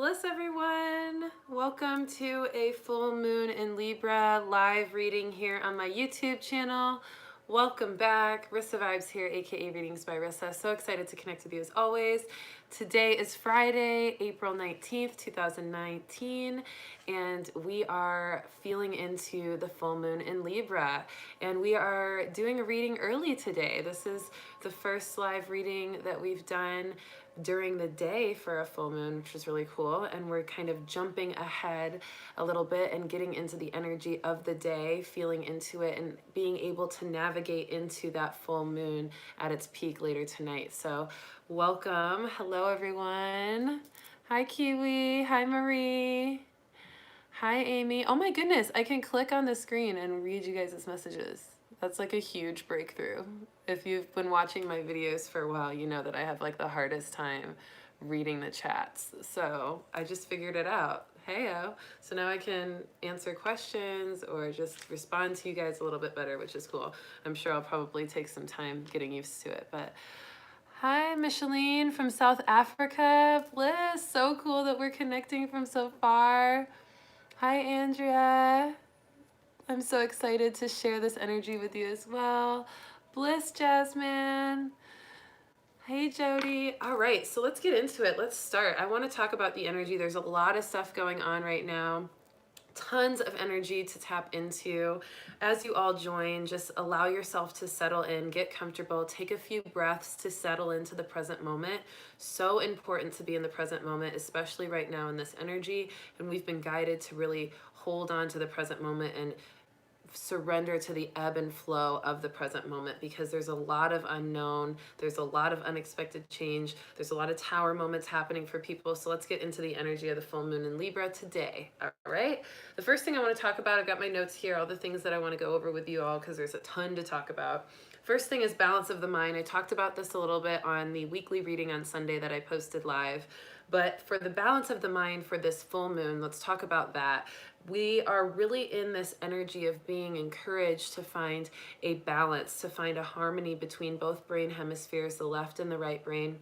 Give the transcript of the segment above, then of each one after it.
Bless everyone. Welcome to a full moon in Libra live reading here on my YouTube channel. Welcome back. Rissa Vibes here, aka Readings by Rissa. So excited to connect with you as always. Today is Friday, April 19th, 2019, and we are feeling into the full moon in Libra. And we are doing a reading early today. This is the first live reading that we've done during the day for a full moon, which is really cool. And we're kind of jumping ahead a little bit and getting into the energy of the day, feeling into it and being able to navigate into that full moon at its peak later tonight. So welcome. Hello, everyone. Hi, Kiwi. Hi, Marie. Hi, Amy. Oh my goodness, I can click on the screen and read you guys' messages. That's like a huge breakthrough. If you've been watching my videos for a while, you know that I have like the hardest time reading the chats. So I just figured it out. Heyo. So now I can answer questions or just respond to you guys a little bit better, which is cool. I'm sure I'll probably take some time getting used to it, but hi, Micheline from South Africa. Bliss, so cool that we're connecting from so far. Hi, Andrea. I'm so excited to share this energy with you as well. Bliss, Jasmine. Hey, Jody. All right, so let's get into it. Let's start. I want to talk about the energy. There's a lot of stuff going on right now. Tons of energy to tap into. As you all join, just allow yourself to settle in, get comfortable, take a few breaths to settle into the present moment. So important to be in the present moment, especially right now in this energy. And we've been guided to really hold on to the present moment and surrender to the ebb and flow of the present moment, because there's a lot of unknown, there's a lot of unexpected change, there's a lot of tower moments happening for people. So let's get into the energy of the full moon in Libra today. All right, the first thing I want to talk about, I've got my notes here, all the things that I want to go over with you all, because there's a ton to talk about. First thing is balance of the mind. I talked about this a little bit on the weekly reading on Sunday that I posted live. But for the balance of the mind for this full moon, let's talk about that. We are really in this energy of being encouraged to find a balance, to find a harmony between both brain hemispheres, the left and the right brain.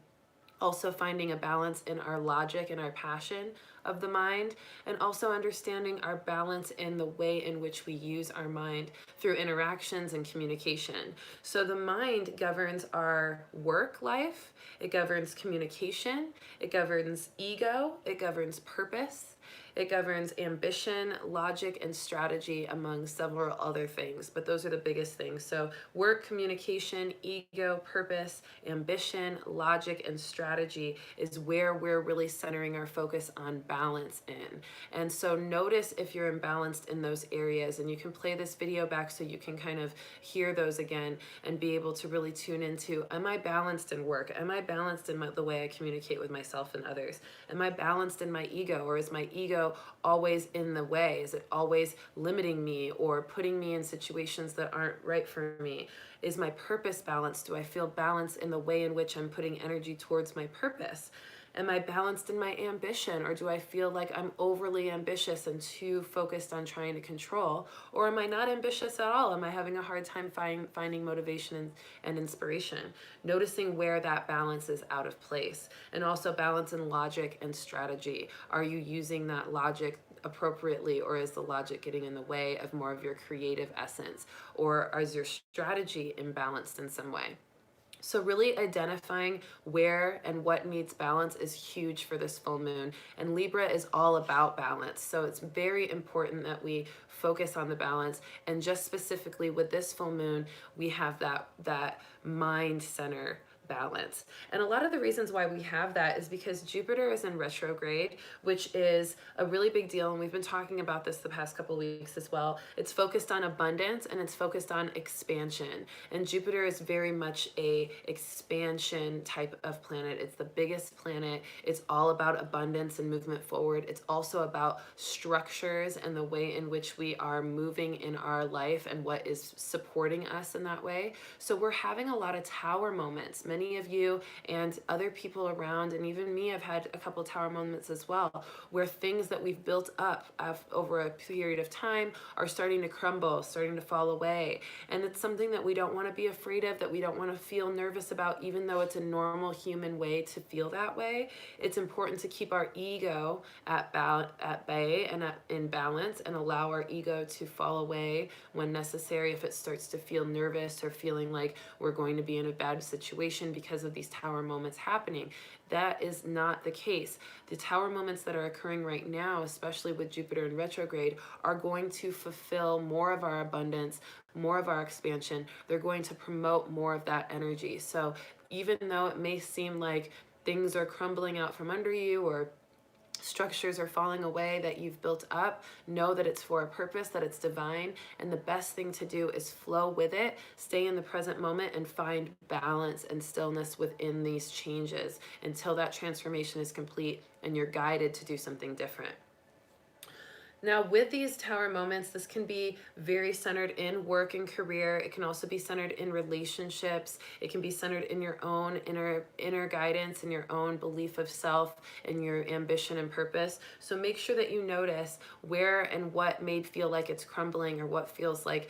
Also finding a balance in our logic and our passion of the mind, and also understanding our balance in the way in which we use our mind through interactions and communication. So the mind governs our work life, it governs communication, it governs ego, it governs purpose, it governs ambition, logic, and strategy, among several other things, but those are the biggest things. So work, communication, ego, purpose, ambition, logic, and strategy is where we're really centering our focus on balance in. And so notice if you're imbalanced in those areas, and you can play this video back so you can kind of hear those again and be able to really tune into, am I balanced in work? Am I balanced in the way I communicate with myself and others? Am I balanced in my ego, or is my ego always in the way? Is it always limiting me or putting me in situations that aren't right for me? Is my purpose balanced? Do I feel balance in the way in which I'm putting energy towards my purpose? Am I balanced in my ambition, or do I feel like I'm overly ambitious and too focused on trying to control? Or am I not ambitious at all? Am I having a hard time finding motivation and inspiration? Noticing where that balance is out of place. And also balance in logic and strategy. Are you using that logic appropriately, or is the logic getting in the way of more of your creative essence? Or is your strategy imbalanced in some way? So really identifying where and what needs balance is huge for this full moon. And Libra is all about balance. So it's very important that we focus on the balance. And just specifically with this full moon, we have that mind center balance. And a lot of the reasons why we have that is because Jupiter is in retrograde, which is a really big deal. And we've been talking about this the past couple of weeks as well. It's focused on abundance and it's focused on expansion. And Jupiter is very much a expansion type of planet. It's the biggest planet. It's all about abundance and movement forward. It's also about structures and the way in which we are moving in our life and what is supporting us in that way. So we're having a lot of tower moments. Many many of you and other people around, and even me, I've had a couple tower moments as well, where things that we've built up over a period of time are starting to crumble, starting to fall away. And it's something that we don't want to be afraid of, that we don't want to feel nervous about, even though it's a normal human way to feel that way. It's important to keep our ego at bay and in balance, and allow our ego to fall away when necessary if it starts to feel nervous or feeling like we're going to be in a bad situation because of these tower moments happening. That is not the case. The tower moments that are occurring right now, especially with Jupiter in retrograde, are going to fulfill more of our abundance, more of our expansion. They're going to promote more of that energy. So even though it may seem like things are crumbling out from under you, or structures are falling away that you've built up, know that it's for a purpose, that it's divine, and the best thing to do is flow with it, stay in the present moment, and find balance and stillness within these changes until that transformation is complete and you're guided to do something different. Now, with these tower moments, this can be very centered in work and career. It can also be centered in relationships. It can be centered in your own inner guidance and your own belief of self and your ambition and purpose. So make sure that you notice where and what may feel like it's crumbling, or what feels like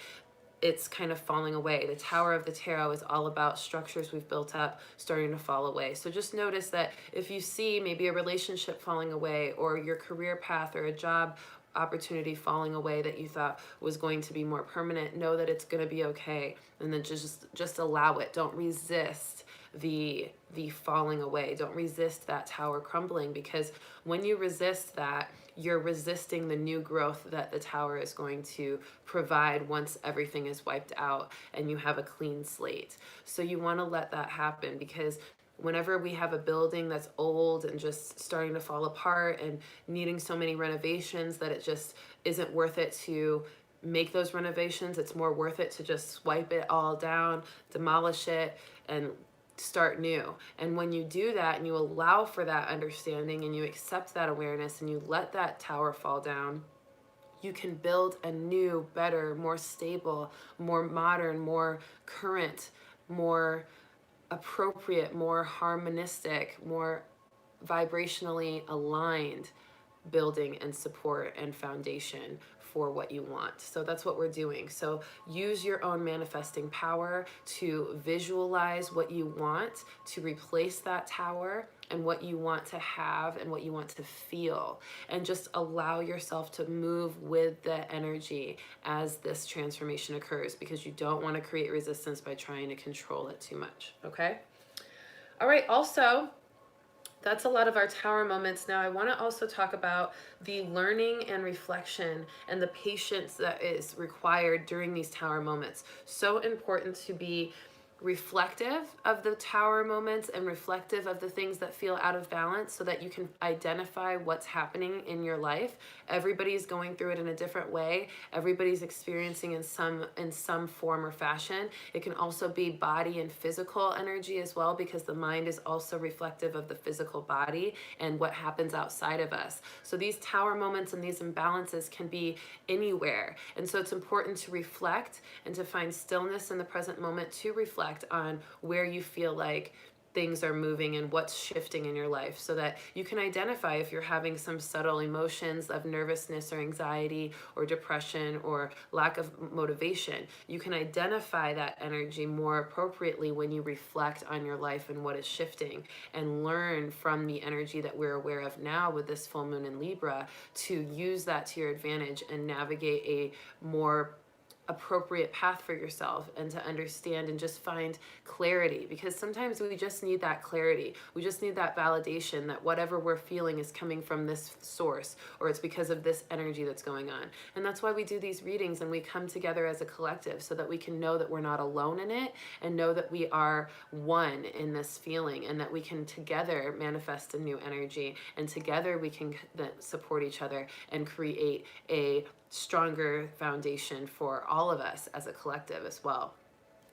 it's kind of falling away. The Tower of the Tarot is all about structures we've built up starting to fall away. So just notice that if you see maybe a relationship falling away, or your career path or a job opportunity falling away that you thought was going to be more permanent, know that it's going to be okay, and then just allow it. Don't resist the falling away. Don't resist that tower crumbling, because when you resist that, you're resisting the new growth that the tower is going to provide once everything is wiped out and you have a clean slate. So you want to let that happen, because whenever we have a building that's old and just starting to fall apart and needing so many renovations that it just isn't worth it to make those renovations, it's more worth it to just swipe it all down, demolish it, and start new. And when you do that and you allow for that understanding and you accept that awareness and you let that tower fall down, you can build a new, better, more stable, more modern, more current, more appropriate, more harmonistic, more vibrationally aligned building and support and foundation for what you want. So that's what we're doing. So use your own manifesting power to visualize what you want to replace that tower, and what you want to have and what you want to feel, and just allow yourself to move with the energy as this transformation occurs, because you don't want to create resistance by trying to control it too much. Okay? All right, also, that's a lot of our tower moments. Now I want to also talk about the learning and reflection and the patience that is required during these tower moments. So important to be reflective of the tower moments and reflective of the things that feel out of balance, so that you can identify what's happening in your life. Everybody's going through it in a different way. Everybody's experiencing in some form or fashion. It can also be body and physical energy as well, because the mind is also reflective of the physical body and what happens outside of us. So these tower moments and these imbalances can be anywhere. And so it's important to reflect and to find stillness in the present moment, to reflect on where you feel like things are moving and what's shifting in your life, so that you can identify if you're having some subtle emotions of nervousness or anxiety or depression or lack of motivation. You can identify that energy more appropriately when you reflect on your life and what is shifting, and learn from the energy that we're aware of now with this full moon in Libra to use that to your advantage and navigate a more appropriate path for yourself, and to understand and just find clarity, because sometimes we just need that clarity. We just need that validation that whatever we're feeling is coming from this source, or it's because of this energy that's going on. And that's why we do these readings and we come together as a collective, so that we can know that we're not alone in it, and know that we are one in this feeling, and that we can together manifest a new energy, and together we can support each other and create a stronger foundation for all of us as a collective as well.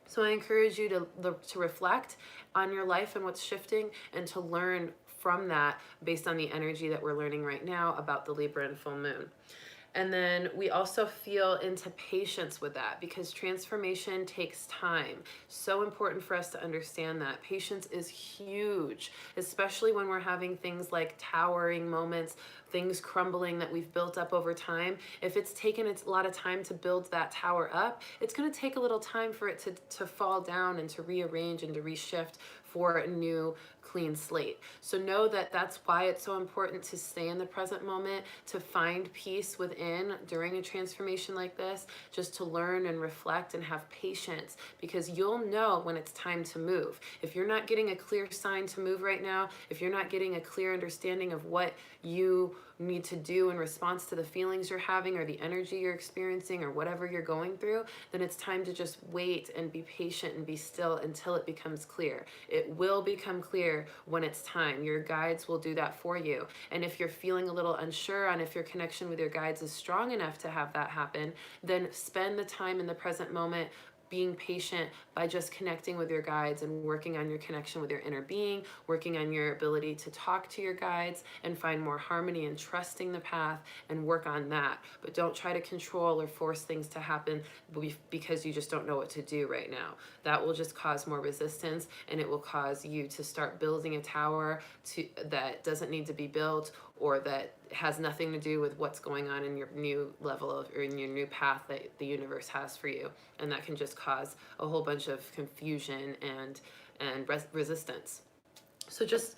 So I encourage you to reflect on your life and what's shifting, and to learn from that based on the energy that we're learning right now about the Libra and full moon. And then we also feel into patience with that, because transformation takes time. So important for us to understand that. Patience is huge, especially when we're having things like towering moments, things crumbling that we've built up over time. If it's taken a lot of time to build that tower up, it's going to take a little time for it to fall down and to rearrange and to reshift for a new clean slate. So know that that's why it's so important to stay in the present moment, to find peace within during a transformation like this, just to learn and reflect and have patience, because you'll know when it's time to move. If you're not getting a clear sign to move right now, if you're not getting a clear understanding of what you need to do in response to the feelings you're having or the energy you're experiencing or whatever you're going through, then it's time to just wait and be patient and be still until it becomes clear. It will become clear when it's time. Your guides will do that for you. And if you're feeling a little unsure on if your connection with your guides is strong enough to have that happen, then spend the time in the present moment being patient by just connecting with your guides and working on your connection with your inner being, working on your ability to talk to your guides and find more harmony and trusting the path, and work on that. But don't try to control or force things to happen because you just don't know what to do right now. That will just cause more resistance, and it will cause you to start building a tower that doesn't need to be built, or that has nothing to do with what's going on in your new level of, or in your new path that the universe has for you. And that can just cause a whole bunch of confusion and resistance. So just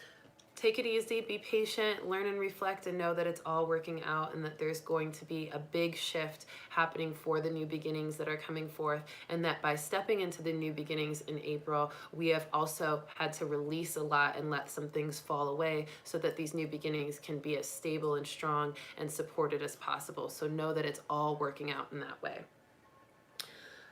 take it easy, be patient, learn and reflect, and know that it's all working out, and that there's going to be a big shift happening for the new beginnings that are coming forth, and that by stepping into the new beginnings in April, we have also had to release a lot and let some things fall away so that these new beginnings can be as stable and strong and supported as possible. So know that it's all working out in that way.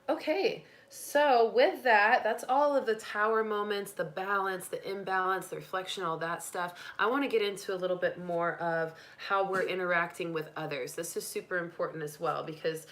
Okay, so with that, that's all of the tower moments, the balance, the imbalance, the reflection, all that stuff. I want to get into a little bit more of how we're interacting with others. This is super important as well, because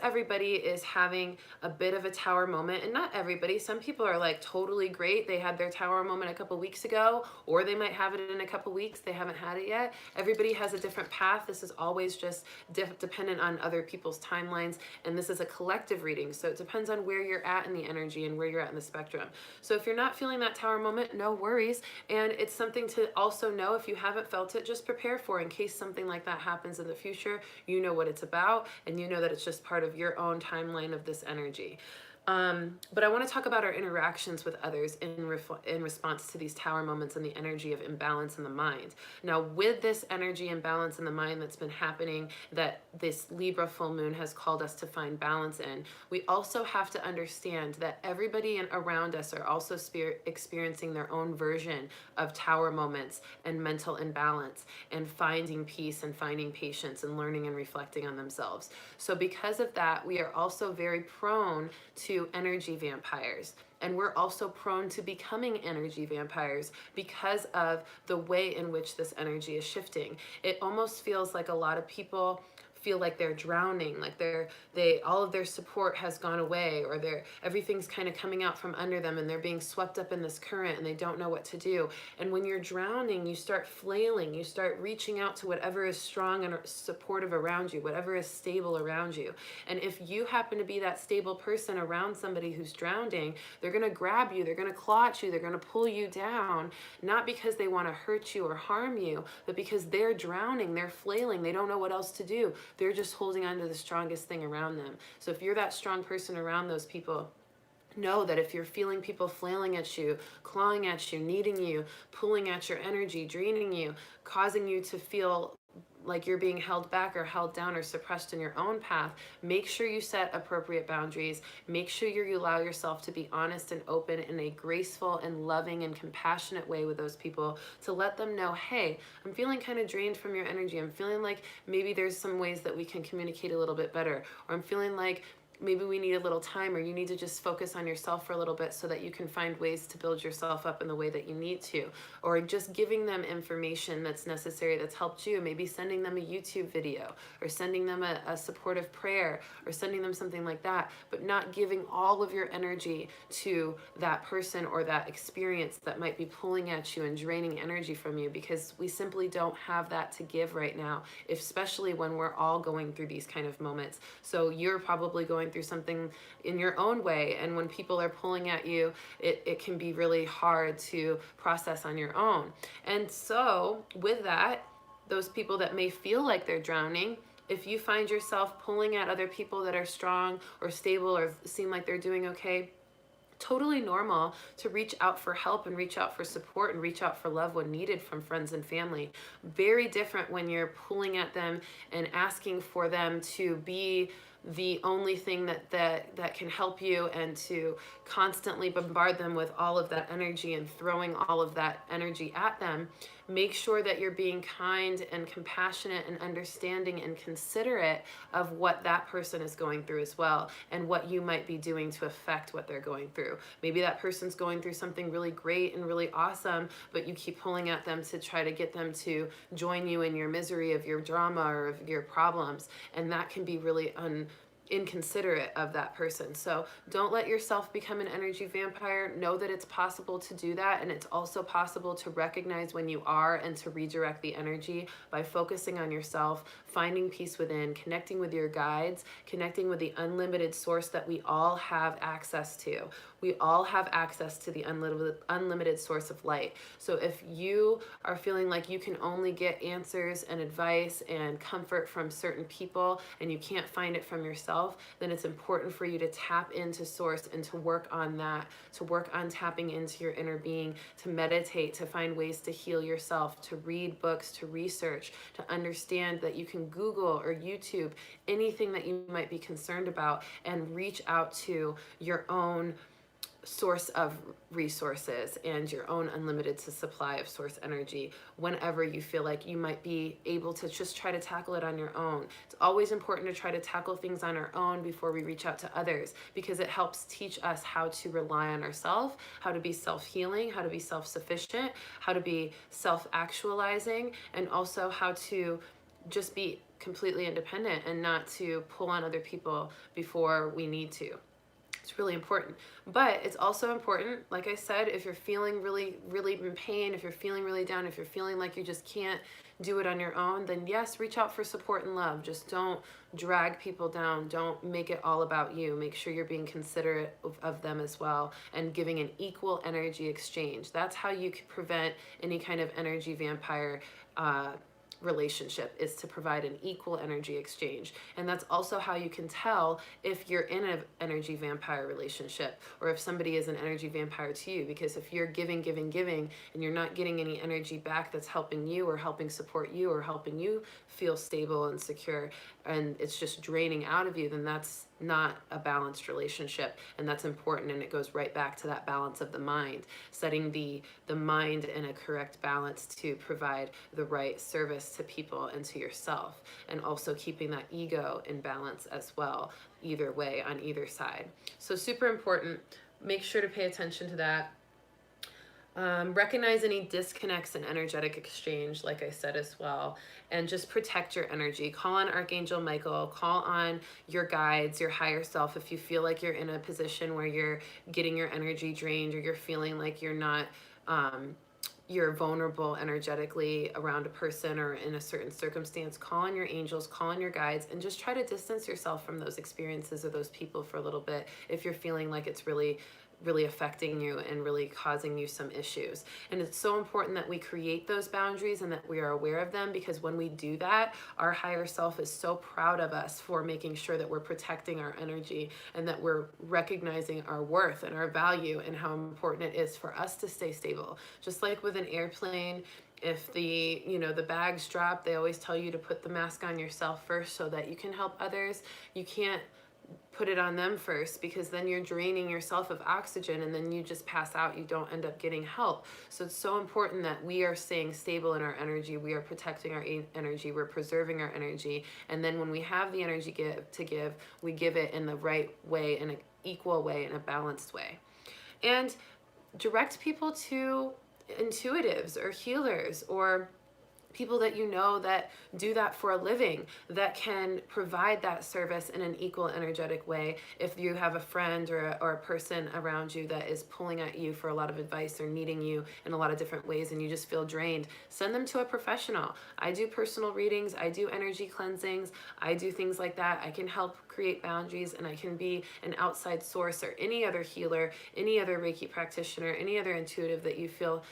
everybody is having a bit of a tower moment, and not everybody, some people are like totally great, they had their tower moment a couple weeks ago, or they might have it in a couple weeks, they haven't had it yet. Everybody has a different path. This is always just dependent on other people's timelines, and this is a collective reading, so it depends on where you're at in the energy and where you're at in the spectrum. So if you're not feeling that tower moment, no worries, and it's something to also know, if you haven't felt it, just prepare for, in case something like that happens in the future, you know what it's about, and you know that it's just part of your own timeline of this energy. But I want to talk about our interactions with others in response to these tower moments and the energy of imbalance in the mind. Now, with this energy imbalance in the mind that's been happening, that this Libra full moon has called us to find balance in, we also have to understand that everybody around us are also experiencing their own version of tower moments and mental imbalance, and finding peace and finding patience and learning and reflecting on themselves. So because of that, we are also very prone to energy vampires. And we're also prone to becoming energy vampires because of the way in which this energy is shifting. It almost feels like a lot of people feel like they're drowning, like all of their support has gone away, or everything's kind of coming out from under them, and they're being swept up in this current and they don't know what to do. And when you're drowning, you start flailing, you start reaching out to whatever is strong and supportive around you, whatever is stable around you. And if you happen to be that stable person around somebody who's drowning, they're going to grab you, they're going to claw at you, they're going to pull you down, not because they want to hurt you or harm you, but because they're drowning, they're flailing, they don't know what else to do. They're just holding on to the strongest thing around them. So if you're that strong person around those people, know that if you're feeling people flailing at you, clawing at you, needing you, pulling at your energy, draining you, causing you to feel like you're being held back or held down or suppressed in your own path, make sure you set appropriate boundaries. Make sure you allow yourself to be honest and open in a graceful and loving and compassionate way with those people, to let them know, hey, I'm feeling kind of drained from your energy. I'm feeling like maybe there's some ways that we can communicate a little bit better, or I'm feeling like maybe we need a little time, or you need to just focus on yourself for a little bit so that you can find ways to build yourself up in the way that you need to. Or just giving them information that's necessary, that's helped you, maybe sending them a YouTube video, or sending them a supportive prayer, or sending them something like that, but not giving all of your energy to that person or that experience that might be pulling at you and draining energy from you, because we simply don't have that to give right now, especially when we're all going through these kind of moments. So you're probably going through something in your own way, and when people are pulling at you, it can be really hard to process on your own. And so with that, those people that may feel like they're drowning, if you find yourself pulling at other people that are strong or stable or seem like they're doing okay, totally normal to reach out for help and reach out for support and reach out for love when needed from friends and family. Very different when you're pulling at them and asking for them to be the only thing that can help you, and to constantly bombard them with all of that energy and throwing all of that energy at them. Make sure that you're being kind and compassionate and understanding and considerate of what that person is going through as well, and what you might be doing to affect what they're going through. Maybe that person's going through something really great and really awesome, but you keep pulling at them to try to get them to join you in your misery of your drama or of your problems, and that can be really inconsiderate of that person. So don't let yourself become an energy vampire. Know that it's possible to do that, and it's also possible to recognize when you are and to redirect the energy by focusing on yourself, finding peace within, connecting with your guides, connecting with the unlimited source that we all have access to. We all have access to the unlimited source of light. So if you are feeling like you can only get answers and advice and comfort from certain people, and you can't find it from yourself, then it's important for you to tap into source and to work on that, to work on tapping into your inner being, to meditate, to find ways to heal yourself, to read books, to research, to understand that you can Google or YouTube anything that you might be concerned about, and reach out to your own source of resources and your own unlimited supply of source energy whenever you feel like you might be able to just try to tackle it on your own. It's always important to try to tackle things on our own before we reach out to others, because it helps teach us how to rely on ourselves, how to be self-healing, how to be self-sufficient, how to be self-actualizing, and also how to just be completely independent and not to pull on other people before we need to. It's really important. But it's also important, like I said, if you're feeling really in pain, if you're feeling really down, if you're feeling like you just can't do it on your own, then yes, reach out for support and love. Just don't drag people down. Don't make it all about you. Make sure you're being considerate of them as well, and giving an equal energy exchange. That's how you can prevent any kind of energy vampire relationship, is to provide an equal energy exchange. And that's also how you can tell if you're in an energy vampire relationship, or if somebody is an energy vampire to you, because if you're giving and you're not getting any energy back that's helping you or helping support you or helping you feel stable and secure, and it's just draining out of you, then that's not a balanced relationship. And that's important, and it goes right back to that balance of the mind, setting the mind in a correct balance to provide the right service to people and to yourself, and also keeping that ego in balance as well, either way, on either side. So super important. Make sure to pay attention to that. Recognize any disconnects in energetic exchange, like I said as well, and just protect your energy. Call on Archangel Michael, call on your guides, your higher self, if you feel like you're in a position where you're getting your energy drained, or you're feeling like you're not, you're vulnerable energetically around a person or in a certain circumstance. Call on your angels, call on your guides, and just try to distance yourself from those experiences or those people for a little bit if you're feeling like it's really affecting you and really causing you some issues. And it's so important that we create those boundaries and that we are aware of them, because when we do that, our higher self is so proud of us for making sure that we're protecting our energy, and that we're recognizing our worth and our value, and how important it is for us to stay stable. Just like with an airplane, if the bags drop, they always tell you to put the mask on yourself first so that you can help others. You can't put it on them first, because then you're draining yourself of oxygen and then you just pass out. You don't end up getting help. So it's so important that we are staying stable in our energy. We are protecting our energy. We're preserving our energy. And then when we have the energy to give, we give it in the right way, in an equal way, in a balanced way. And direct people to intuitives or healers or people that you know that do that for a living, that can provide that service in an equal energetic way. If you have a friend or a person around you that is pulling at you for a lot of advice or needing you in a lot of different ways and you just feel drained, send them to a professional. I do personal readings, I do energy cleansings, I do things like that. I can help create boundaries, and I can be an outside source, or any other healer, any other Reiki practitioner, any other intuitive that you feel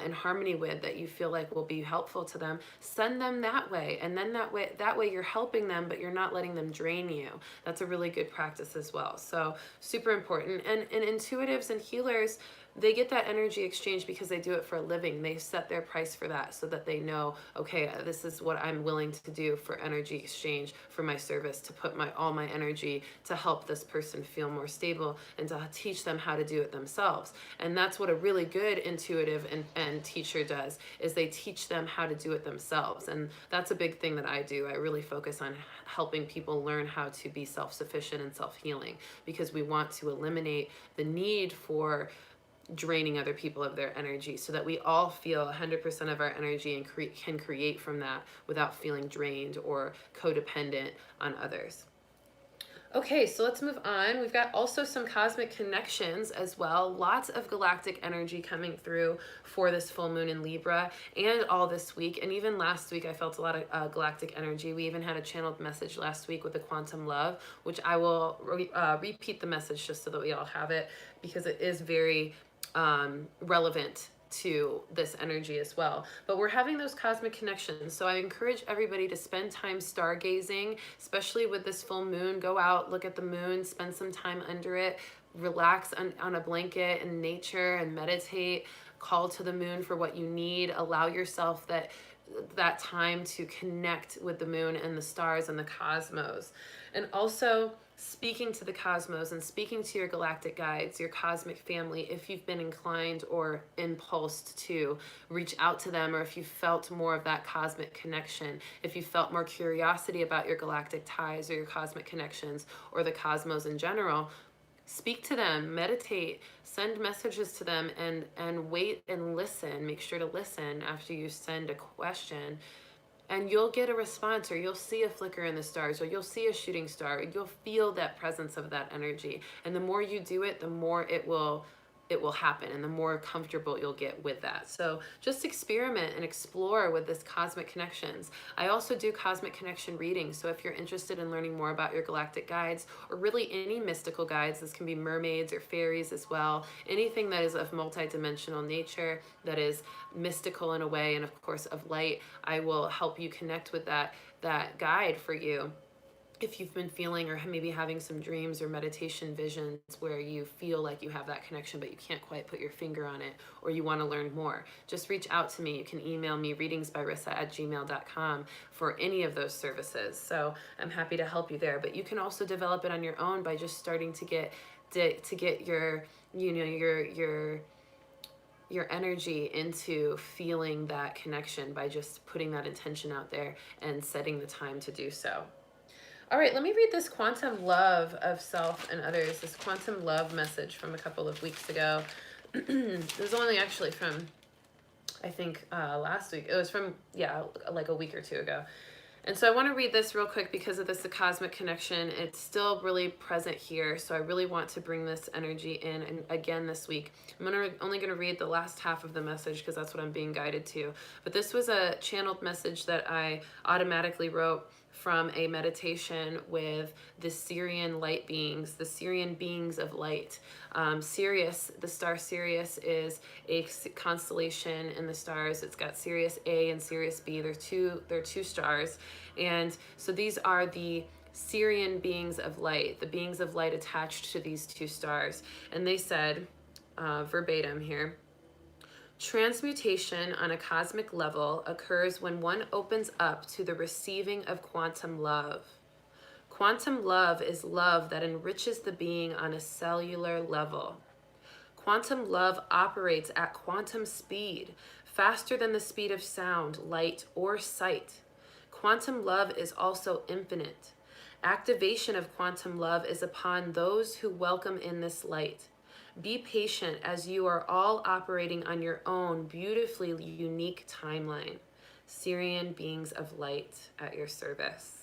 in harmony with, that you feel like will be helpful to them. Send them that way, and then that way you're helping them, but you're not letting them drain you. That's a really good practice as well. So super important. And intuitives and healers, they get that energy exchange because they do it for a living. They set their price for that so that they know, okay, this is what I'm willing to do for energy exchange for my service, to put all my energy to help this person feel more stable and to teach them how to do it themselves. And that's what a really good intuitive and teacher does, is they teach them how to do it themselves. And that's a big thing that I do. I really focus on helping people learn how to be self-sufficient and self-healing, because we want to eliminate the need for draining other people of their energy, so that we all feel 100% of our energy and can create from that without feeling drained or codependent on others. Okay, so let's move on. We've got also some cosmic connections as well. Lots of galactic energy coming through for this full moon in Libra and all this week. And even last week, I felt a lot of galactic energy. We even had a channeled message last week with the quantum love, which I will repeat the message just so that we all have it, because it is very relevant to this energy as well. But we're having those cosmic connections. So I encourage everybody to spend time stargazing, especially with this full moon. Go out, look at the moon, spend some time under it, relax on a blanket in nature and meditate. Call to the moon for what you need. Allow yourself that time to connect with the moon and the stars and the cosmos. And also speaking to the cosmos and speaking to your galactic guides, your cosmic family, if you've been inclined or impulsed to reach out to them, or if you felt more of that cosmic connection, if you felt more curiosity about your galactic ties or your cosmic connections or the cosmos in general, speak to them, meditate, send messages to them, and wait and listen. Make sure to listen after you send a question. And you'll get a response, or you'll see a flicker in the stars, or you'll see a shooting star, or you'll feel that presence of that energy. And the more you do it, the more it will happen, and the more comfortable you'll get with that. So just experiment and explore with this cosmic connections. I also do cosmic connection readings. So if you're interested in learning more about your galactic guides, or really any mystical guides, this can be mermaids or fairies as well, anything that is of multidimensional nature, that is mystical in a way, and of course of light, I will help you connect with that guide for you. If you've been feeling or maybe having some dreams or meditation visions where you feel like you have that connection but you can't quite put your finger on it, or you want to learn more, just reach out to me. You can email me readingsbyrissa@gmail.com for any of those services. So I'm happy to help you there. But you can also develop it on your own by just starting to get your energy into feeling that connection by just putting that intention out there and setting the time to do so. All right, let me read this quantum love of self and others, this quantum love message from a couple of weeks ago. It was only actually from, I think, last week. It was from, like a week or two ago. And so I want to read this real quick because of this, the cosmic connection. It's still really present here. So I really want to bring this energy in and again this week. I'm only going to read the last half of the message because that's what I'm being guided to. But this was a channeled message that I automatically wrote from a meditation with the Sirian light beings, the Sirian beings of light. Sirius, the star Sirius, is a constellation in the stars. It's got Sirius A and Sirius B. They're two stars. And so these are the Sirian beings of light, the beings of light attached to these two stars. And they said, verbatim here, transmutation on a cosmic level occurs when one opens up to the receiving of quantum love. Quantum love is love that enriches the being on a cellular level. Quantum love operates at quantum speed, faster than the speed of sound, light, or sight. Quantum love is also infinite. Activation of quantum love is upon those who welcome in this light. Be patient as you are all operating on your own beautifully unique timeline. Sirian beings of light at your service.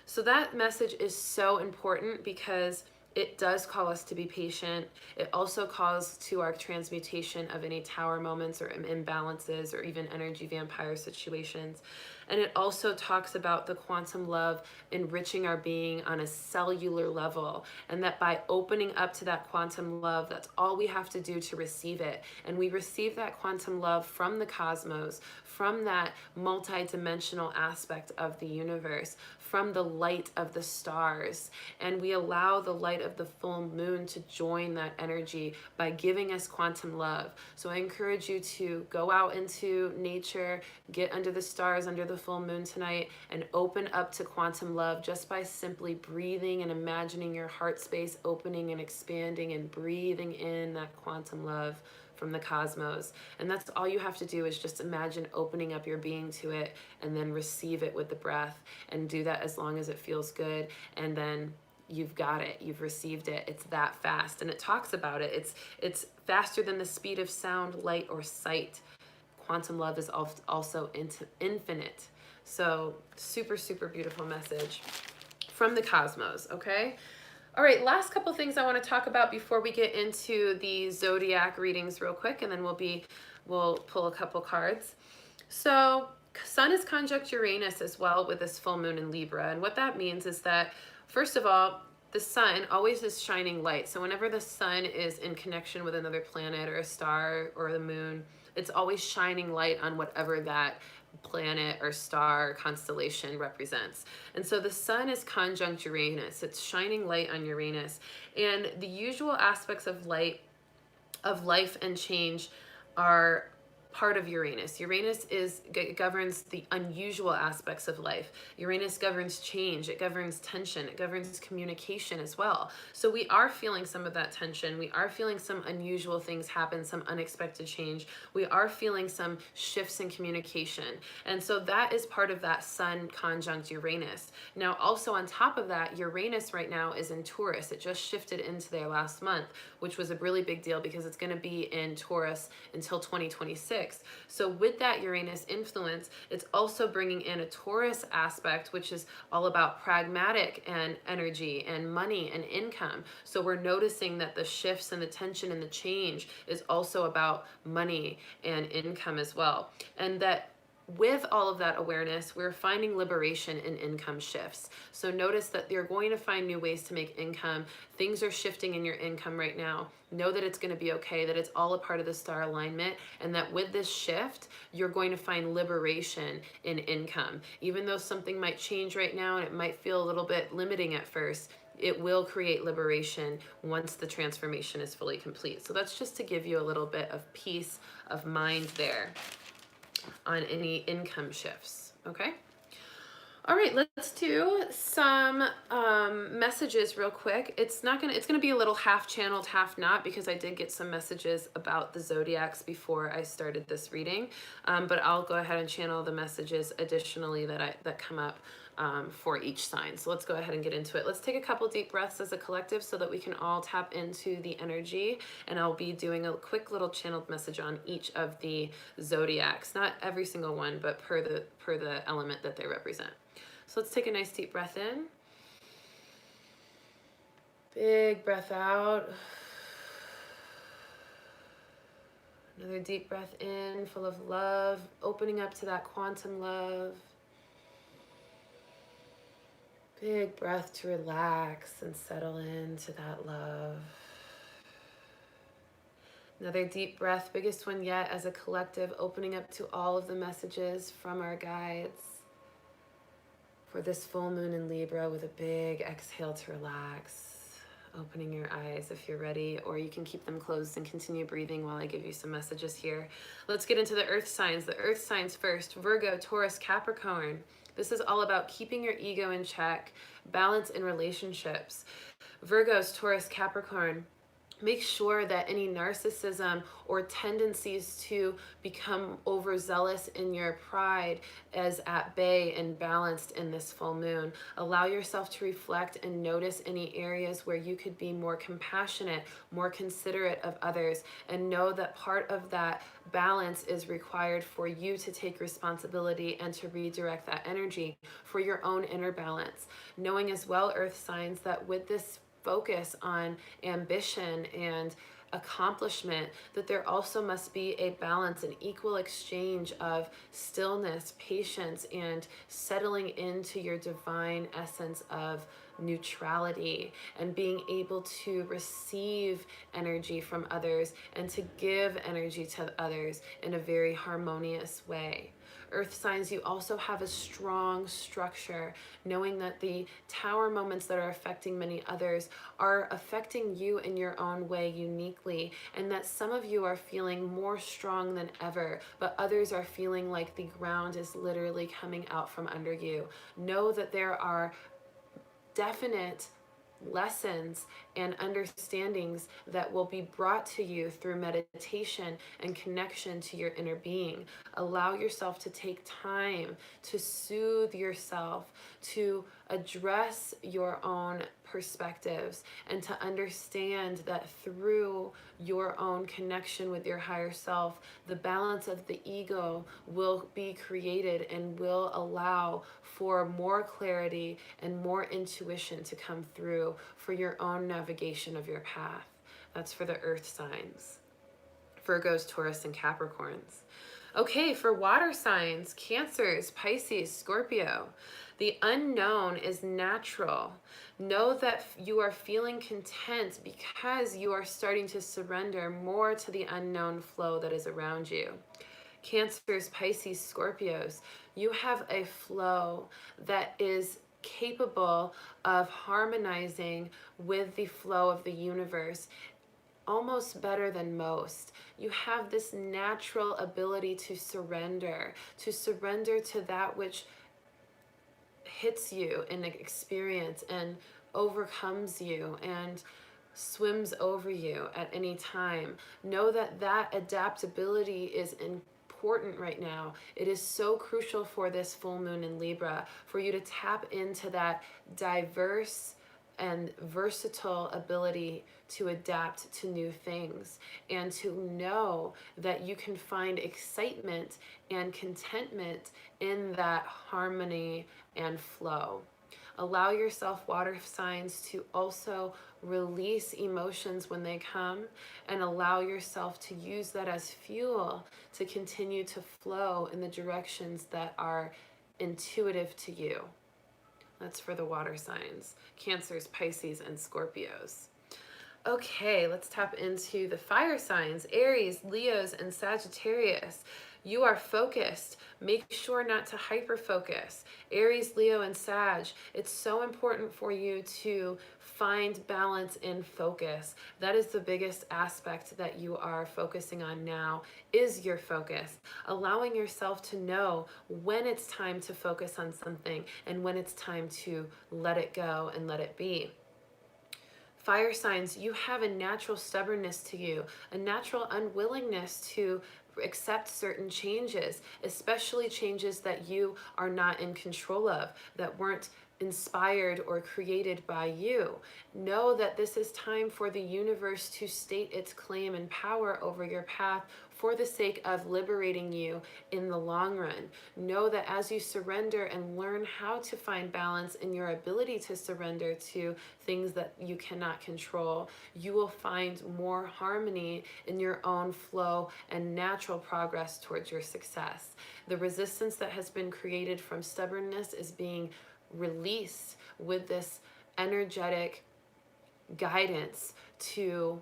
So that message is so important because it does call us to be patient. It also calls to our transmutation of any tower moments or imbalances or even energy vampire situations. And it also talks about the quantum love enriching our being on a cellular level, and that by opening up to that quantum love, that's all we have to do to receive it. And we receive that quantum love from the cosmos, from that multidimensional aspect of the universe, from the light of the stars. And we allow the light of the full moon to join that energy by giving us quantum love. So I encourage you to go out into nature, get under the stars, under the full moon tonight, and open up to quantum love just by simply breathing and imagining your heart space opening and expanding and breathing in that quantum love from the cosmos. And that's all you have to do, is just imagine opening up your being to it and then receive it with the breath, and do that as long as it feels good. And then you've got it, you've received it. It's that fast. And it talks about it. It's faster than the speed of sound, light, or sight. Quantum love is also infinite. So super, super beautiful message from the cosmos, okay? All right, last couple things I want to talk about before we get into the Zodiac readings real quick, and then we'll pull a couple cards. So Sun is conjunct Uranus as well with this full moon in Libra. And what that means is that, first of all, the sun always is shining light. So whenever the sun is in connection with another planet or a star or the moon, it's always shining light on whatever that planet or star constellation represents. And so the sun is conjunct Uranus. It's shining light on Uranus. And the usual aspects of light, of life and change, are part of Uranus. Uranus governs the unusual aspects of life. Uranus governs change. It governs tension. It governs communication as well. So we are feeling some of that tension. We are feeling some unusual things happen, some unexpected change. We are feeling some shifts in communication. And so that is part of that Sun conjunct Uranus. Now, also on top of that, Uranus right now is in Taurus. It just shifted into there last month, which was a really big deal because it's going to be in Taurus until 2026. So with that Uranus influence, it's also bringing in a Taurus aspect, which is all about pragmatic and energy and money and income. So we're noticing that the shifts and the tension and the change is also about money and income as well. And that with all of that awareness, we're finding liberation in income shifts. So notice that you're going to find new ways to make income. Things are shifting in your income right now. Know that it's going to be okay, that it's all a part of the star alignment, and that with this shift, you're going to find liberation in income. Even though something might change right now and it might feel a little bit limiting at first, it will create liberation once the transformation is fully complete. So that's just to give you a little bit of peace of mind there on any income shifts, okay? All right, let's do some messages real quick. It's gonna be a little half channeled, half not, because I did get some messages about the zodiacs before I started this reading, but I'll go ahead and channel the messages additionally that come up for each sign. So let's go ahead and get into it. Let's take a couple deep breaths as a collective so that we can all tap into the energy, and I'll be doing a quick little channeled message on each of the zodiacs, not every single one, but per the element that they represent. So let's take a nice deep breath in. Big breath out. Another deep breath in, full of love, opening up to that quantum love. Big breath to relax and settle into that love. Another deep breath, biggest one yet as a collective, opening up to all of the messages from our guides for this full moon in Libra, with a big exhale to relax, Opening your eyes if you're ready, or you can keep them closed and continue breathing while I give you some messages here. Let's get into the earth signs. The earth signs first: Virgo, Taurus, Capricorn. This is all about keeping your ego in check, balance in relationships. Virgos, Taurus, Capricorn. Make sure that any narcissism or tendencies to become overzealous in your pride is at bay and balanced in this full moon. Allow yourself to reflect and notice any areas where you could be more compassionate, more considerate of others, and know that part of that balance is required for you to take responsibility and to redirect that energy for your own inner balance. Knowing as well, earth signs, that with this focus on ambition and accomplishment, that there also must be a balance, an equal exchange of stillness, patience, and settling into your divine essence of neutrality, and being able to receive energy from others and to give energy to others in a very harmonious way. Earth signs, you also have a strong structure, knowing that the tower moments that are affecting many others are affecting you in your own way uniquely, and that some of you are feeling more strong than ever, but others are feeling like the ground is literally coming out from under you. Know that there are definite lessons and understandings that will be brought to you through meditation and connection to your inner being. Allow yourself to take time to soothe yourself, to address your own perspectives, and to understand that through your own connection with your higher self, the balance of the ego will be created and will allow for more clarity and more intuition to come through for your own navigation of your path. That's for the earth signs: Virgos, Taurus, and Capricorns. Okay, for water signs: Cancers, Pisces, Scorpio. The unknown is natural. Know that you are feeling content because you are starting to surrender more to the unknown flow that is around you. Cancers, Pisces, Scorpios, you have a flow that is capable of harmonizing with the flow of the universe almost better than most. You have this natural ability to surrender to that which hits you in an experience and overcomes you and swims over you at any time. Know that that adaptability is important right now. It is so crucial for this full moon in Libra, for you to tap into that diverse and versatile ability to adapt to new things, and to know that you can find excitement and contentment in that harmony and flow. Allow yourself, water signs, to also release emotions when they come, and allow yourself to use that as fuel to continue to flow in the directions that are intuitive to you. That's for the water signs: Cancers, Pisces, and Scorpios. Okay, let's tap into the fire signs: Aries, Leos, and Sagittarius. You are focused. Make sure not to hyper-focus. Aries, Leo, and Sag, it's so important for you to find balance in focus. That is the biggest aspect that you are focusing on now, is your focus. Allowing yourself to know when it's time to focus on something and when it's time to let it go and let it be. Fire signs, you have a natural stubbornness to you, a natural unwillingness to accept certain changes, especially changes that you are not in control of, that weren't inspired or created by you. Know that this is time for the universe to state its claim and power over your path for the sake of liberating you in the long run. Know that as you surrender and learn how to find balance in your ability to surrender to things that you cannot control, you will find more harmony in your own flow and natural progress towards your success. The resistance that has been created from stubbornness is being released with this energetic guidance to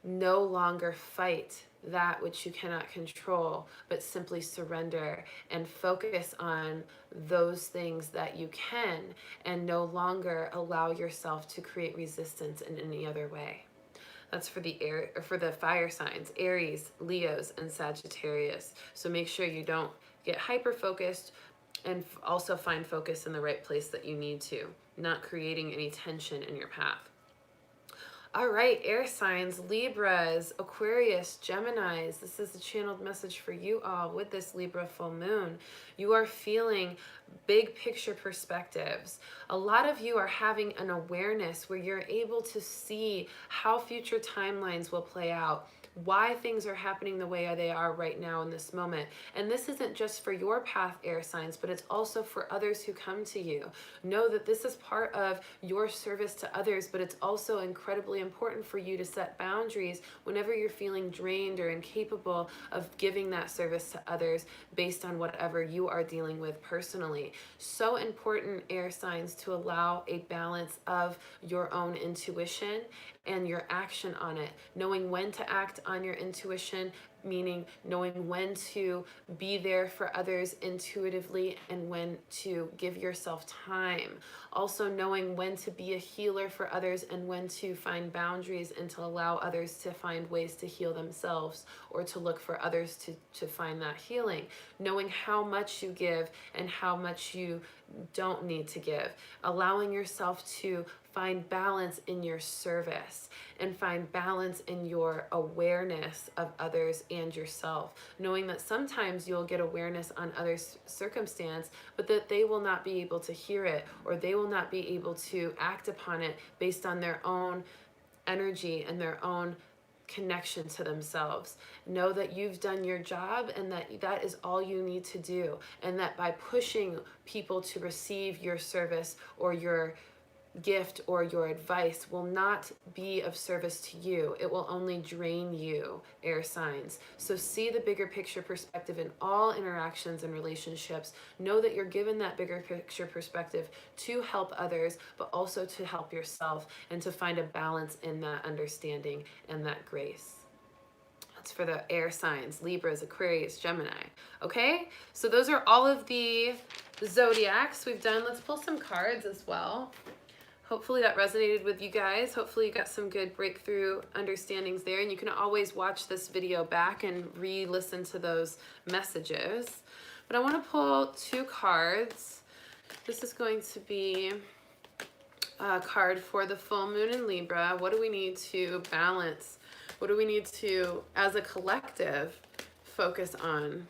no longer fight that which you cannot control, but simply surrender and focus on those things that you can, and no longer allow yourself to create resistance in any other way. That's for the air, or for the fire signs, Aries, Leos, and Sagittarius. So make sure you don't get hyper focused, and also find focus in the right place that you need to, not creating any tension in your path. All right, air signs, Libras, Aquarius, Geminis. This is a channeled message for you all with this Libra full moon. You are feeling big picture perspectives. A lot of you are having an awareness where you're able to see how future timelines will play out, why things are happening the way they are right now in this moment. And this isn't just for your path, air signs, but it's also for others who come to you. Know that this is part of your service to others, but it's also incredibly important for you to set boundaries whenever you're feeling drained or incapable of giving that service to others based on whatever you are dealing with personally. So important, air signs, to allow a balance of your own intuition and your action on it, knowing when to act on your intuition, meaning knowing when to be there for others intuitively and when to give yourself time. Also knowing when to be a healer for others and when to find boundaries and to allow others to find ways to heal themselves, or to look for others to find that healing. Knowing how much you give and how much you don't need to give. Allowing yourself to find balance in your service and find balance in your awareness of others and yourself, knowing that sometimes you'll get awareness on others' circumstance, but that they will not be able to hear it, or they will not be able to act upon it based on their own energy and their own connection to themselves. Know that you've done your job, and that is all you need to do, and that by pushing people to receive your service or your gift or your advice will not be of service to you. It will only drain you, air signs. So see the bigger picture perspective in all interactions and relationships. Know that you're given that bigger picture perspective to help others, but also to help yourself, and to find a balance in that understanding and that grace. That's for the air signs, Libras, Aquarius, Gemini. Okay, so those are all of the zodiacs we've done. Let's pull some cards as well. Hopefully that resonated with you guys. Hopefully you got some good breakthrough understandings there. And you can always watch this video back and re-listen to those messages. But I want to pull two cards. This is going to be a card for the full moon in Libra. What do we need to balance? What do we need to, as a collective, focus on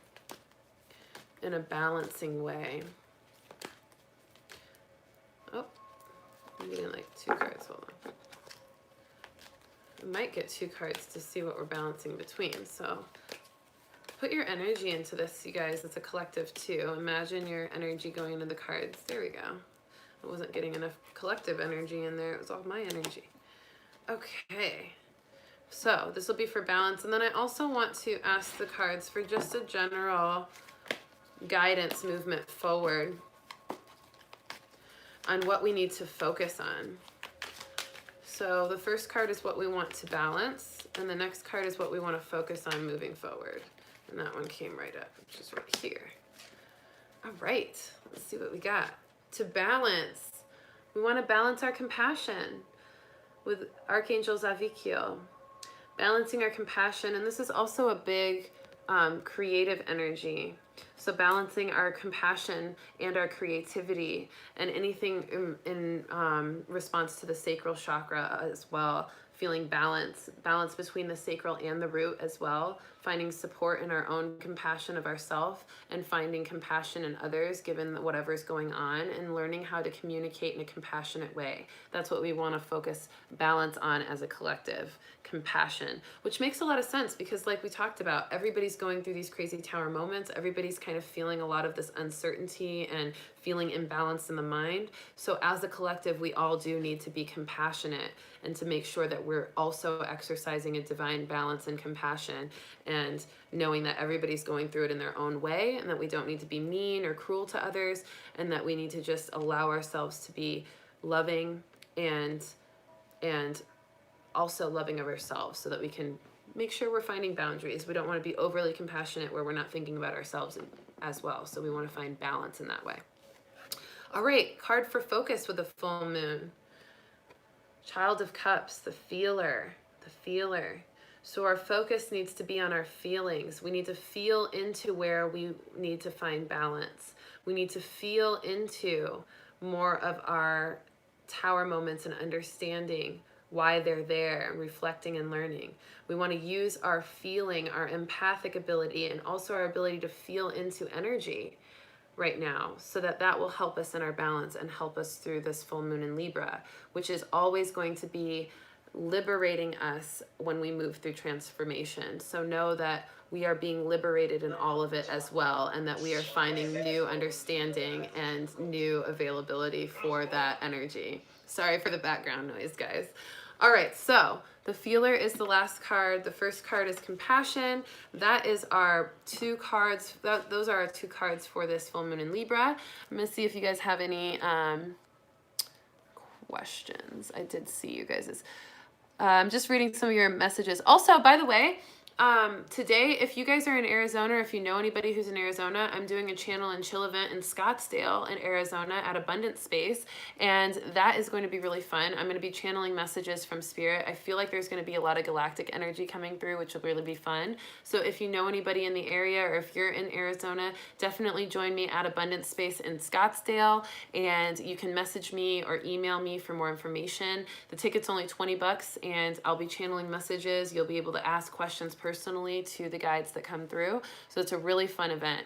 in a balancing way? Oh. I'm getting like two cards, hold on. We might get two cards to see what we're balancing between. So put your energy into this, you guys. It's a collective too. Imagine your energy going into the cards. There we go. I wasn't getting enough collective energy in there. It was all my energy. Okay. So this will be for balance. And then I also want to ask the cards for just a general guidance movement forward on what we need to focus on. So the first card is what we want to balance, and the next card is what we want to focus on moving forward. And that one came right up, which is right here. All right, let's see what we got. To balance, we want to balance our compassion with Archangel Zavikiel. Balancing our compassion, and this is also a big creative energy. So balancing our compassion and our creativity, and anything in response to the sacral chakra as well. Feeling balance between the sacral and the root as well. Finding support in our own compassion of ourselves, and finding compassion in others given whatever's going on, and learning how to communicate in a compassionate way. That's what we want to focus balance on as a collective. Compassion, which makes a lot of sense because, like we talked about, everybody's going through these crazy tower moments. Everybody's kind of feeling a lot of this uncertainty and feeling imbalanced in the mind. So as a collective, we all do need to be compassionate, and to make sure that we're also exercising a divine balance and compassion, and knowing that everybody's going through it in their own way, and that we don't need to be mean or cruel to others, and that we need to just allow ourselves to be loving and also loving of ourselves, so that we can make sure we're finding boundaries. We don't want to be overly compassionate where we're not thinking about ourselves as well. So we want to find balance in that way. All right, card for focus with the full moon. Child of Cups, the feeler, the feeler. So our focus needs to be on our feelings. We need to feel into where we need to find balance. We need to feel into more of our tower moments and understanding why they're there, and reflecting and learning. We want to use our feeling, our empathic ability, and also our ability to feel into energy right now, so that that will help us in our balance and help us through this full moon in Libra, which is always going to be liberating us when we move through transformation. So know that we are being liberated in all of it as well, and that we are finding new understanding and new availability for that energy. Sorry for the background noise, guys. All right, so the feeler is the last card. The first card is compassion. That is our 2 cards. Those are our 2 cards for this full moon in Libra. I'm gonna see if you guys have any questions. I did see you guys'. I'm just reading some of your messages. Also, by the way, today, if you guys are in Arizona, or if you know anybody who's in Arizona, I'm doing a channel and chill event in Scottsdale in Arizona at Abundance Space, and that is going to be really fun. I'm going to be channeling messages from Spirit. I feel like there's going to be a lot of galactic energy coming through, which will really be fun. So if you know anybody in the area, or if you're in Arizona, definitely join me at Abundance Space in Scottsdale, and you can message me or email me for more information. The ticket's only $20, and I'll be channeling messages. You'll be able to ask questions personally to the guides that come through. So it's a really fun event.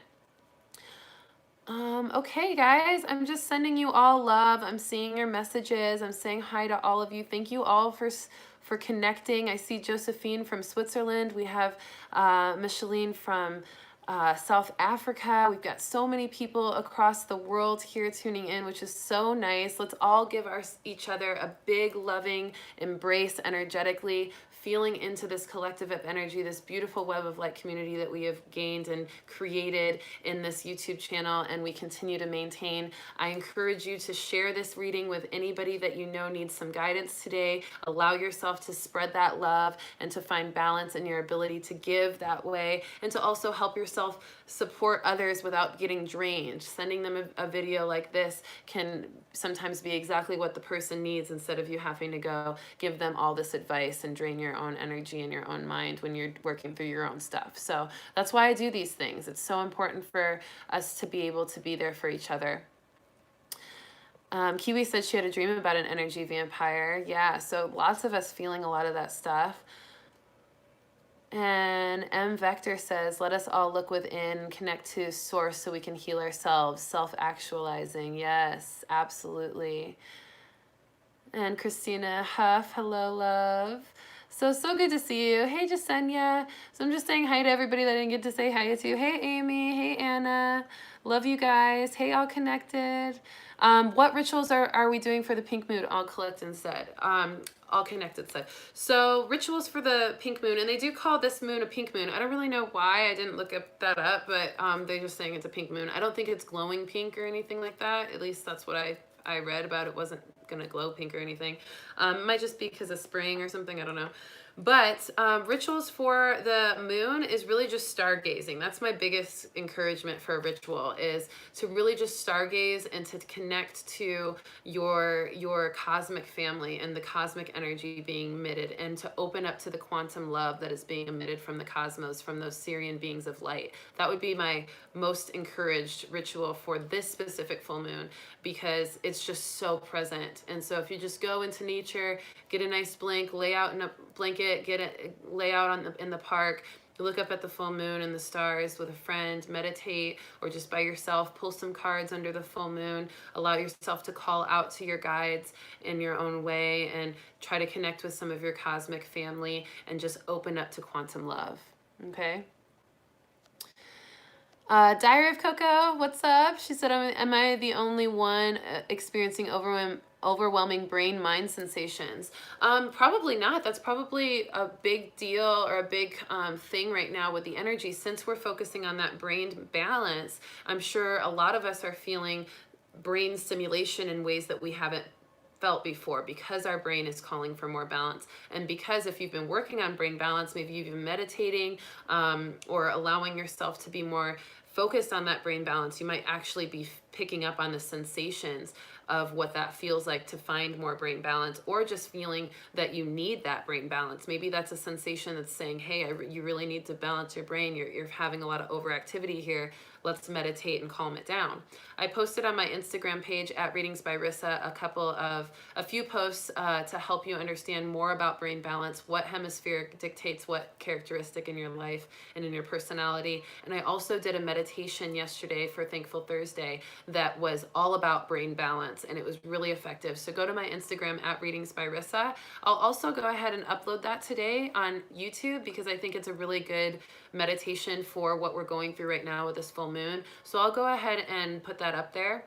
Okay, guys, I'm just sending you all love. I'm seeing your messages. I'm saying hi to all of you. Thank you all for connecting. I see Josephine from Switzerland. We have Micheline from South Africa. We've got so many people across the world here tuning in, which is so nice. Let's all give each other a big loving embrace energetically, feeling into this collective energy, this beautiful web of light community that we have gained and created in this YouTube channel, and we continue to maintain. I encourage you to share this reading with anybody that you know needs some guidance today. Allow yourself to spread that love and to find balance in your ability to give that way, and to also help yourself support others without getting drained. Sending them a video like this can sometimes be exactly what the person needs, instead of you having to go give them all this advice and drain your own energy and your own mind when you're working through your own stuff. So that's why I do these things. It's so important for us to be able to be there for each other. Kiwi said she had a dream about an energy vampire. Yeah, so lots of us feeling a lot of that stuff. And M Vector says, let us all look within, connect to source so we can heal ourselves, self-actualizing. Yes, absolutely. And Christina Huff, hello, love. So good to see you. Hey, Jasenia. So I'm just saying hi to everybody that I didn't get to say hi to. Hey, Amy. Hey, Anna. Love you guys. Hey, all connected. What rituals are we doing for the pink moon? All collected said. All connected said. So rituals for the pink moon, and they do call this moon a pink moon. I don't really know why. I didn't look up, but they're just saying it's a pink moon. I don't think it's glowing pink or anything like that. At least that's what I read about. It wasn't gonna glow pink or anything. It might just be because of spring or something, I don't know. But rituals for the moon is really just stargazing. That's my biggest encouragement for a ritual, is to really just stargaze and to connect to your cosmic family and the cosmic energy being emitted, and to open up to the quantum love that is being emitted from the cosmos, from those Sirian beings of light. That would be my most encouraged ritual for this specific full moon, because it's just so present. And so if you just go into nature, get a nice blanket, lay out in a blanket, lay out in the park, look up at the full moon and the stars with a friend, meditate, or just by yourself, pull some cards under the full moon, allow yourself to call out to your guides in your own way, and try to connect with some of your cosmic family and just open up to quantum love. Okay. Diary of Coco, what's up? She said, am I the only one experiencing overwhelming brain-mind sensations? Probably not. That's probably a big deal, or a big thing right now with the energy. Since we're focusing on that brain balance, I'm sure a lot of us are feeling brain stimulation in ways that we haven't felt before, because our brain is calling for more balance. And because if you've been working on brain balance, maybe you've been meditating or allowing yourself to be more focused on that brain balance, you might actually be picking up on the sensations of what that feels like to find more brain balance, or just feeling that you need that brain balance. Maybe that's a sensation that's saying, hey, you really need to balance your brain. You're having a lot of overactivity here. Let's meditate and calm it down. I posted on my Instagram page at Readings by Rissa a few posts to help you understand more about brain balance, what hemisphere dictates what characteristic in your life and in your personality. And I also did a meditation yesterday for Thankful Thursday that was all about brain balance, and it was really effective. So go to my Instagram at Readings by Rissa. I'll also go ahead and upload that today on YouTube because I think it's a really good meditation for what we're going through right now with this full moon. So I'll go ahead and put that up there.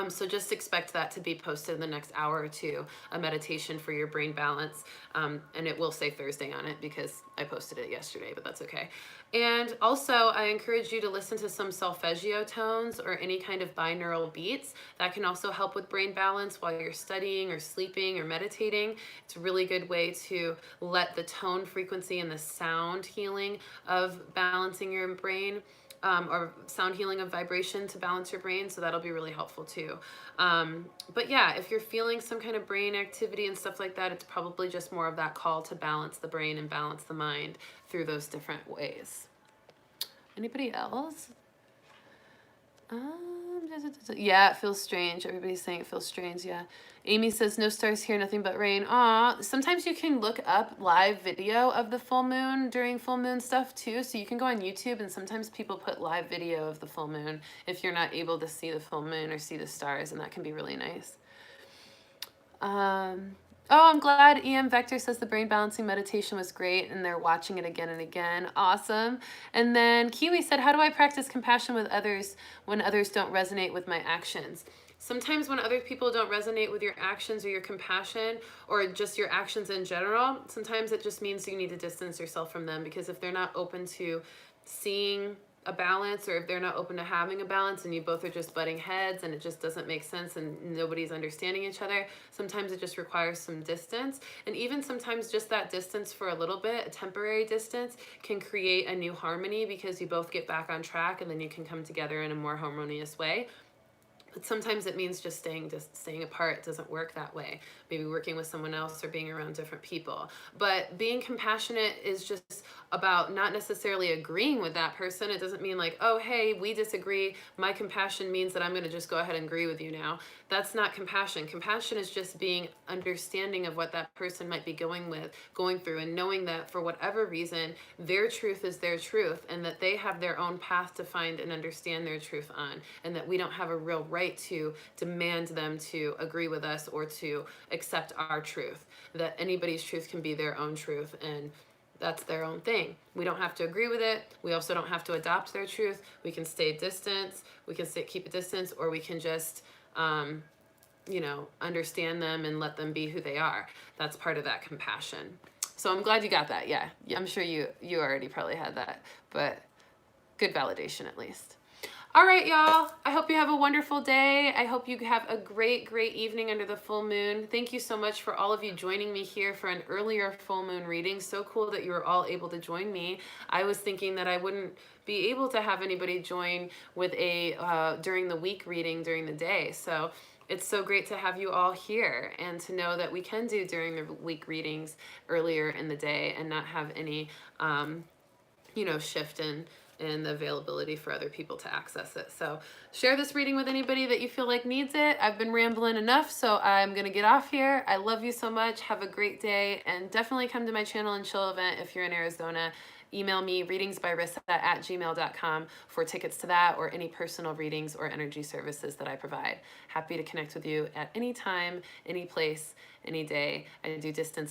So just expect that to be posted in the next hour or two, a meditation for your brain balance. And it will say Thursday on it because I posted it yesterday, but that's okay. And also I encourage you to listen to some solfeggio tones or any kind of binaural beats. That can also help with brain balance while you're studying or sleeping or meditating. It's a really good way to let the tone frequency and the sound healing of balancing your brain or sound healing of vibration to balance your brain. So that'll be really helpful too. But yeah, if you're feeling some kind of brain activity and stuff like that, it's probably just more of that call to balance the brain and balance the mind through those different ways. Anybody else? Yeah, it feels strange. Everybody's saying it feels strange. Yeah. Amy says, no stars here, nothing but rain. Aw, sometimes you can look up live video of the full moon during full moon stuff too. So you can go on YouTube, and sometimes people put live video of the full moon if you're not able to see the full moon or see the stars, and that can be really nice. Oh, I'm glad EM Vector says the brain balancing meditation was great and they're watching it again and again. Awesome. And then Kiwi said, how do I practice compassion with others when others don't resonate with my actions? Sometimes when other people don't resonate with your actions or your compassion or just your actions in general, sometimes it just means you need to distance yourself from them, because if they're not open to seeing a balance, or if they're not open to having a balance and you both are just butting heads and it just doesn't make sense and nobody's understanding each other, sometimes it just requires some distance. And even sometimes just that distance for a little bit, a temporary distance, can create a new harmony because you both get back on track and then you can come together in a more harmonious way. But sometimes it means just staying apart. It doesn't work that way. Maybe working with someone else or being around different people. But being compassionate is just about not necessarily agreeing with that person. It doesn't mean like, oh, hey, we disagree. My compassion means that I'm going to just go ahead and agree with you now. That's not compassion. Compassion is just being understanding of what that person might be going through, and knowing that for whatever reason, their truth is their truth, and that they have their own path to find and understand their truth on, and that we don't have a real right to demand them to agree with us or to accept our truth. That anybody's truth can be their own truth, and that's their own thing. We don't have to agree with it. We also don't have to adopt their truth. We can stay distance. We can keep a distance, or we can just understand them and let them be who they are. That's part of that compassion. So I'm glad you got that. Yeah, I'm sure you already probably had that, but good validation at least. All right, y'all. I hope you have a wonderful day. I hope you have a great, great evening under the full moon. Thank you so much for all of you joining me here for an earlier full moon reading. So cool that you were all able to join me. I was thinking that I wouldn't be able to have anybody join with a during the week reading during the day. So it's so great to have you all here and to know that we can do during the week readings earlier in the day and not have any, shift in the availability for other people to access it. So share this reading with anybody that you feel like needs it. I've been rambling enough, so I'm going to get off here. I love you so much. Have a great day, and definitely come to my channel and chill event if you're in Arizona. Email me readingsbyrissa@gmail.com for tickets to that or any personal readings or energy services that I provide. Happy to connect with you at any time, any place, any day. I do distance